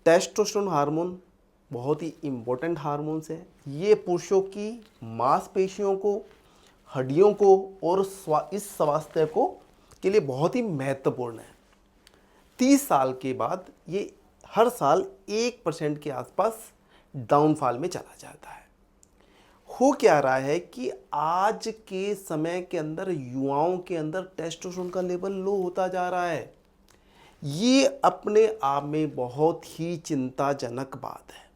Testosterone hormone बहुत ही important hormones है। ये पुरुषों की मांसपेशियों को, हड्डियों को और इस स्वास्थ्य को के लिए बहुत ही महत्वपूर्ण है। 30 साल के बाद ये हर साल 1% के आसपास डाउनफॉल में चला जाता है। हो क्या रहा है कि आज के समय के अंदर युवाओं के अंदर टेस्टोस्टेरोन का लेवल लो होता जा रहा है। ये अपने आप में बहुत ही चिंताजनक बात है।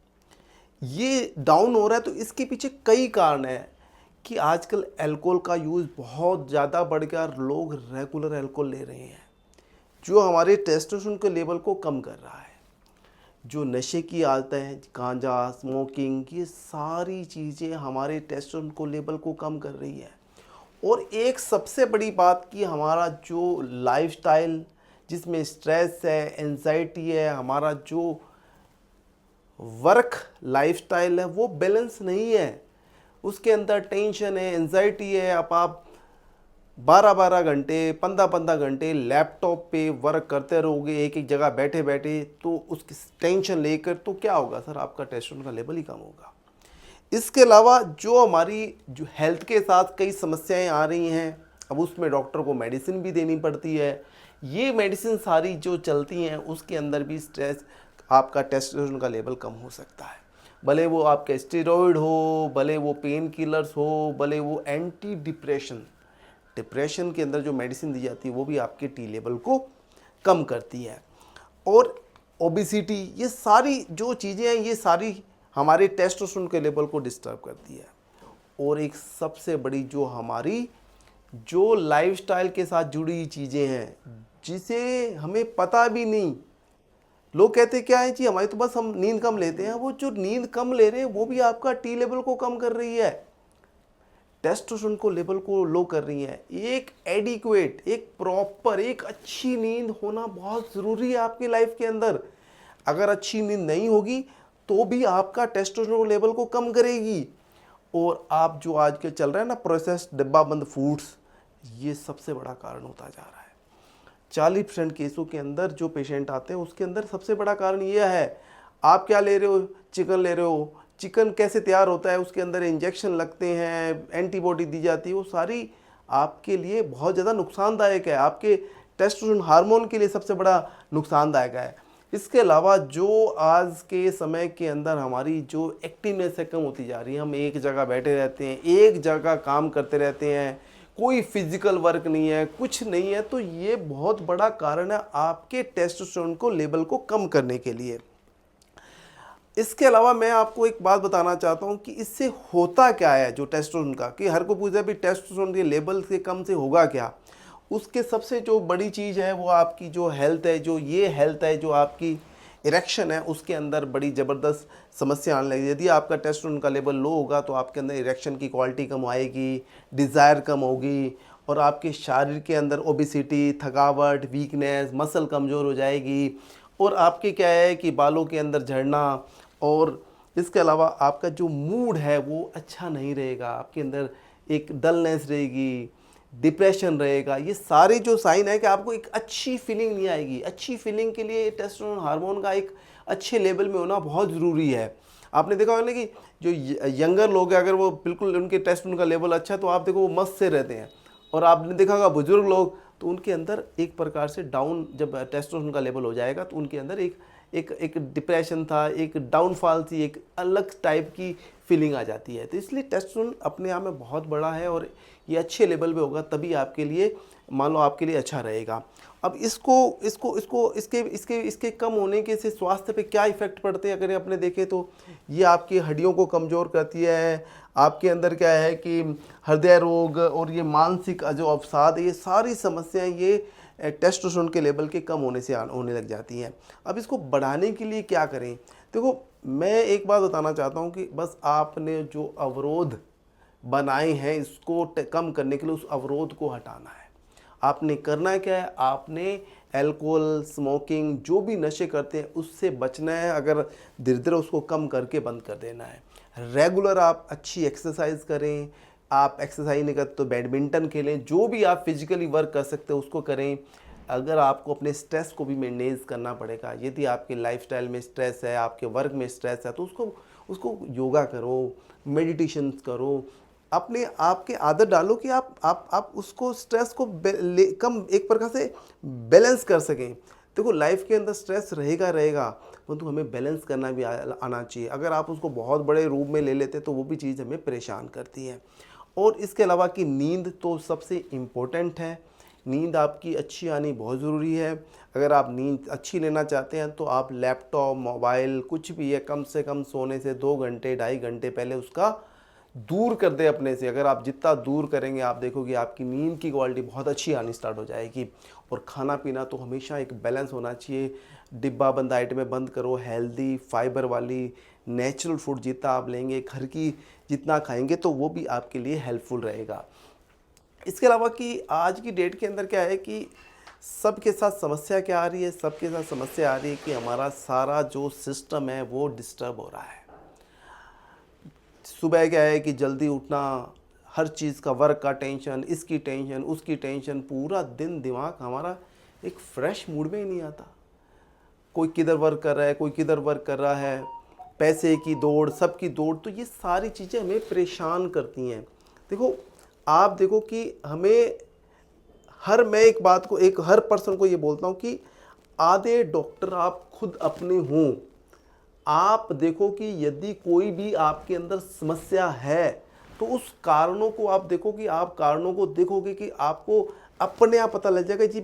ये डाउन हो रहा है तो इसके पीछे कई कारण हैं कि आजकल अल्कोहल का यूज़ बहुत ज़्यादा बढ़ गया, लोग रेगुलर अल्कोहल ले रहे हैं जो हमारे टेस्टोस्टेरोन के लेवल को कम कर रहा है। जो नशे की आदतें हैं, गांजा, स्मोकिंग, ये सारी चीज़ें हमारे टेस्टोस्टेरोन को लेवल को कम कर रही है। और एक सबसे बड़ी बात कि हमारा जो लाइफस्टाइल जिसमें स्ट्रेस है, एंजाइटी है, हमारा जो वर्क लाइफस्टाइल है वो बैलेंस नहीं है। उसके अंदर टेंशन है, एंजाइटी है। अब आप 12-12 घंटे, 15-15 घंटे लैपटॉप पे वर्क करते रहोगे एक एक जगह बैठे बैठे, तो उसकी टेंशन लेकर तो क्या होगा सर, आपका टेस्टोस्टेरोन का लेवल ही कम होगा। इसके अलावा जो हमारी जो हेल्थ के साथ कई समस्याएं आ रही हैं, अब उसमें डॉक्टर को मेडिसिन भी देनी पड़ती है। ये मेडिसिन सारी जो चलती हैं उसके अंदर भी स्ट्रेस, आपका टेस्टोस्टेरोन का लेवल कम हो सकता है। भले वो आपके स्टेरॉयड हो, भले वो पेन किलर्स हो, भले वो एंटी डिप्रेशन के अंदर जो मेडिसिन दी जाती है वो भी आपके टी लेवल को कम करती है। और ओबेसिटी, ये सारी जो चीज़ें हैं ये सारी हमारे टेस्टोस्टेरोन के लेवल को डिस्टर्ब करती है। और एक सबसे बड़ी जो हमारी जो लाइफस्टाइल के साथ जुड़ी चीज़ें हैं जिसे हमें पता भी नहीं, लोग कहते क्या है जी हमारी तो बस हम नींद कम लेते हैं, वो जो नींद कम ले रहे हैं वो भी आपका टी लेवल को कम कर रही है, टेस्टोस्टेरोन को लेवल को लो कर रही है। एक एडिक्वेट, एक प्रॉपर, एक अच्छी नींद होना बहुत ज़रूरी है आपकी लाइफ के अंदर। अगर अच्छी नींद नहीं होगी तो भी आपका टेस्टोस्टेरोन लेवल को कम करेगी। और आप जो आज के चल रहे हैं ना प्रोसेस्ड डब्बाबंद फूड्स, ये सबसे बड़ा कारण होता जा रहा है। 40% केसों के अंदर जो पेशेंट आते हैं उसके अंदर सबसे बड़ा कारण ये है, आप क्या ले रहे हो, चिकन ले रहे हो। चिकन कैसे तैयार होता है, उसके अंदर इंजेक्शन लगते हैं, एंटीबॉडी दी जाती है, वो सारी आपके लिए बहुत ज़्यादा नुकसानदायक है, आपके टेस्टोस्टेरोन हार्मोन के लिए सबसे बड़ा नुकसानदायक है। इसके अलावा जो आज के समय के अंदर हमारी जो एक्टिवनेस है कम होती जा रही है, हम एक जगह बैठे रहते हैं, एक जगह काम करते रहते हैं, कोई फिजिकल वर्क नहीं है, कुछ नहीं है, तो ये बहुत बड़ा कारण है आपके टेस्टोस्टेरोन को लेवल को कम करने के लिए। इसके अलावा मैं आपको एक बात बताना चाहता हूँ कि इससे होता क्या है जो टेस्टोस्टेरोन का, कि हर को पूछा भी टेस्टोस्टेरोन के लेवल से कम से होगा क्या। उसके सबसे जो बड़ी चीज़ है वो आपकी जो हेल्थ है, जो ये हेल्थ है, जो आपकी इरेक्शन है, उसके अंदर बड़ी ज़बरदस्त समस्या आने लगी। यदि आपका टेस्टोस्टेरोन का लेवल लो होगा तो आपके अंदर इरेक्शन की क्वालिटी कम आएगी, डिज़ायर कम होगी, और आपके शरीर के अंदर ओबेसिटी, थकावट, वीकनेस, मसल कमज़ोर हो जाएगी, और आपके क्या है कि बालों के अंदर झड़ना, और इसके अलावा आपका जो मूड है वो अच्छा नहीं रहेगा, आपके अंदर एक डलनेस रहेगी, डिप्रेशन रहेगा। ये सारे जो साइन है कि आपको एक अच्छी फीलिंग नहीं आएगी। अच्छी फीलिंग के लिए टेस्टोस्टेरोन हार्मोन का एक अच्छे लेवल में होना बहुत ज़रूरी है। आपने देखा होगा ना कि जो यंगर लोग हैं, अगर वो बिल्कुल उनके टेस्टोस्टेरोन का लेवल अच्छा है तो आप देखो वो मस्त से रहते हैं। और आपने देखा होगा बुजुर्ग लोग, तो उनके अंदर एक प्रकार से डाउन, जब टेस्टोस्टेरोन का लेवल हो जाएगा तो उनके अंदर एक डिप्रेशन था, एक डाउनफॉल थी, एक अलग टाइप की फीलिंग आ जाती है। तो इसलिए टेस्टोस्टेरोन अपने आप में बहुत बड़ा है और ये अच्छे लेवल पे होगा तभी आपके लिए, मान लो आपके लिए अच्छा रहेगा। अब इसके कम होने के से स्वास्थ्य पे क्या इफ़ेक्ट पड़ते हैं, अगर अपने देखें तो ये आपकी हड्डियों को कमज़ोर करती है, आपके अंदर क्या है कि हृदय रोग और ये मानसिक जो अवसाद, ये सारी समस्याएं ये टेस्टोस्टेरोन के लेवल के कम होने से होने लग जाती हैं। अब इसको बढ़ाने के लिए क्या करें, देखो मैं एक बात बताना चाहता हूँ कि बस आपने जो अवरोध बनाए हैं इसको कम करने के लिए उस अवरोध को हटाना है। आपने करना क्या है, आपने अल्कोहल, स्मोकिंग, जो भी नशे करते हैं उससे बचना है। अगर धीरे धीरे उसको कम करके बंद कर देना है। रेगुलर आप अच्छी एक्सरसाइज करें, आप एक्सरसाइज नहीं करते तो बैडमिंटन खेलें, जो भी आप फिजिकली वर्क कर सकते हो उसको करें। अगर आपको अपने स्ट्रेस को भी मैनेज करना पड़ेगा, यदि आपके लाइफस्टाइल में स्ट्रेस है, आपके वर्क में स्ट्रेस है, तो उसको उसको योगा करो, मेडिटेशन करो, अपने आप की आदत डालो कि आप उसको स्ट्रेस को कम एक प्रकार से बैलेंस कर सकें। देखो लाइफ के अंदर स्ट्रेस रहेगा रहेगा, परंतु हमें बैलेंस करना भी आना चाहिए। अगर आप उसको बहुत बड़े रूप में ले लेते तो वो भी चीज़ हमें परेशान करती है। और इसके अलावा कि नींद तो सबसे इम्पोर्टेंट है। नींद आपकी अच्छी आनी बहुत ज़रूरी है। अगर आप नींद अच्छी लेना चाहते हैं तो आप लैपटॉप, मोबाइल कुछ भी है, कम से कम सोने से 2 घंटे 2.5 घंटे पहले उसका दूर कर दे अपने से। अगर आप जितना दूर करेंगे आप देखोगे आपकी नींद की क्वालिटी बहुत अच्छी आनी स्टार्ट हो जाएगी। और खाना पीना तो हमेशा एक बैलेंस होना चाहिए। डिब्बा बंद आइटमें बंद करो, हेल्दी फाइबर वाली नेचुरल फूड जितना आप लेंगे, घर की जितना खाएंगे तो वो भी आपके लिए हेल्पफुल रहेगा। इसके अलावा कि आज की डेट के अंदर क्या है कि सबके साथ समस्या क्या आ रही है, सबके साथ समस्या आ रही है कि हमारा सारा जो सिस्टम है वो डिस्टर्ब हो रहा है। सुबह क्या है कि जल्दी उठना, हर चीज़ का वर्क का टेंशन, इसकी टेंशन, उसकी टेंशन, पूरा दिन दिमाग हमारा एक फ्रेश मूड में ही नहीं आता। कोई किधर वर्क कर रहा है, कोई किधर वर्क कर रहा है, पैसे की दौड़, सबकी दौड़, तो ये सारी चीज़ें हमें परेशान करती हैं। देखो आप देखो कि हमें मैं एक बात को हर पर्सन को ये बोलता हूँ कि आधे डॉक्टर आप खुद अपने हों। आप देखो कि यदि कोई भी आपके अंदर समस्या है तो उस कारणों को आप देखो कि आप कारणों को देखोगे कि आपको अपने आप पता लग जाएगा जी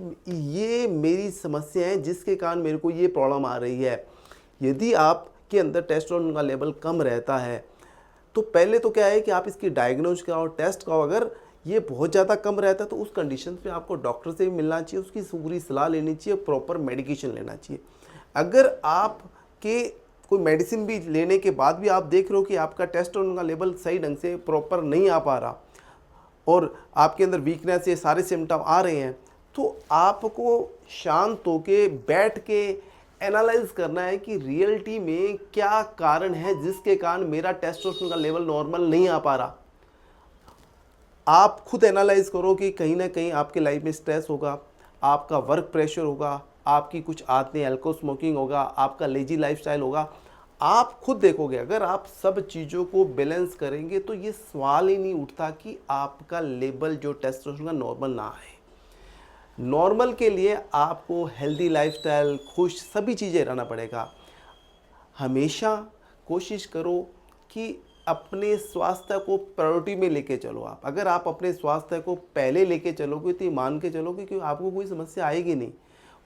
ये मेरी समस्या है जिसके कारण मेरे को ये प्रॉब्लम आ रही है। यदि आपके अंदर टेस्टोस्टेरोन का लेवल कम रहता है तो पहले तो क्या है कि आप इसकी डायग्नोज कराओ, टेस्ट कराओ। अगर ये बहुत ज़्यादा कम रहता है तो उस कंडीशन पे आपको डॉक्टर से भी मिलना चाहिए, उसकी पूरी सलाह लेनी चाहिए, प्रॉपर मेडिकेशन लेना चाहिए। अगर आपके कोई मेडिसिन भी लेने के बाद भी आप देख रहे हो कि आपका टेस्टोस्टेरोन का लेवल सही ढंग से प्रॉपर नहीं आ पा रहा और आपके अंदर वीकनेस, ये सारे सिम्टम आ रहे हैं, तो आपको शांत होके बैठ के एनालाइज करना है कि रियलिटी में क्या कारण है जिसके कारण मेरा टेस्टोस्टेरोन का लेवल नॉर्मल नहीं आ पा रहा। आप खुद एनालाइज करो कि कहीं ना कहीं आपके लाइफ में स्ट्रेस होगा, आपका वर्क प्रेशर होगा, आपकी कुछ आदतें, अल्कोहल स्मोकिंग होगा, आपका लेजी लाइफस्टाइल होगा। आप खुद देखोगे अगर आप सब चीज़ों को बैलेंस करेंगे तो ये सवाल ही नहीं उठता कि आपका लेवल जो टेस्टोस्टेरोन का नॉर्मल ना आए। नॉर्मल के लिए आपको हेल्दी लाइफस्टाइल, खुश, सभी चीज़ें रहना पड़ेगा। हमेशा कोशिश करो कि अपने स्वास्थ्य को प्रायोरिटी में लेके चलो। आप अगर आप अपने स्वास्थ्य को पहले लेके चलोगे तो मान के चलोगे कि आपको कोई समस्या आएगी नहीं।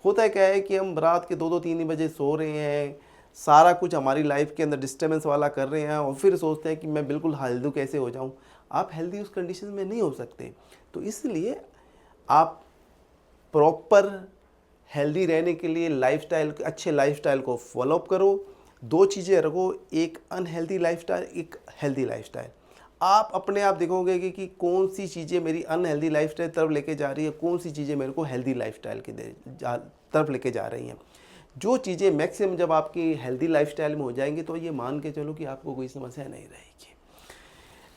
होता क्या है कि हम रात के 2-2 3 बजे सो रहे हैं, सारा कुछ हमारी लाइफ के अंदर डिस्टर्बेंस वाला कर रहे हैं और फिर सोचते हैं कि मैं बिल्कुल हेल्दी कैसे हो जाऊं। आप हेल्दी उस कंडीशन में नहीं हो सकते। तो इसलिए आप प्रॉपर हेल्दी रहने के लिए लाइफस्टाइल, अच्छे लाइफस्टाइल को फॉलोअप करो। 2 चीज़ें रखो, एक अनहेल्दी लाइफस्टाइल, एक हेल्दी लाइफस्टाइल। आप अपने आप देखोगे कि कौन सी चीज़ें मेरी अनहेल्दी लाइफस्टाइल तरफ लेके जा रही है, कौन सी चीज़ें मेरे को हेल्दी लाइफस्टाइल की तरफ लेके जा रही हैं। जो चीज़ें मैक्सिमम जब आपकी हेल्दी लाइफस्टाइल में हो जाएंगी तो ये मान के चलो कि आपको कोई समस्या नहीं रहेगी।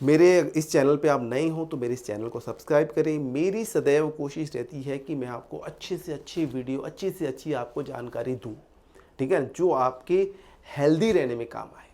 मेरे इस चैनल पे आप नए हो तो मेरे इस चैनल को सब्सक्राइब करें। मेरी सदैव कोशिश रहती है कि मैं आपको अच्छे से अच्छी वीडियो, अच्छी से अच्छी आपको जानकारी दूँ, ठीक है, जो आपके हेल्दी रहने में काम आए।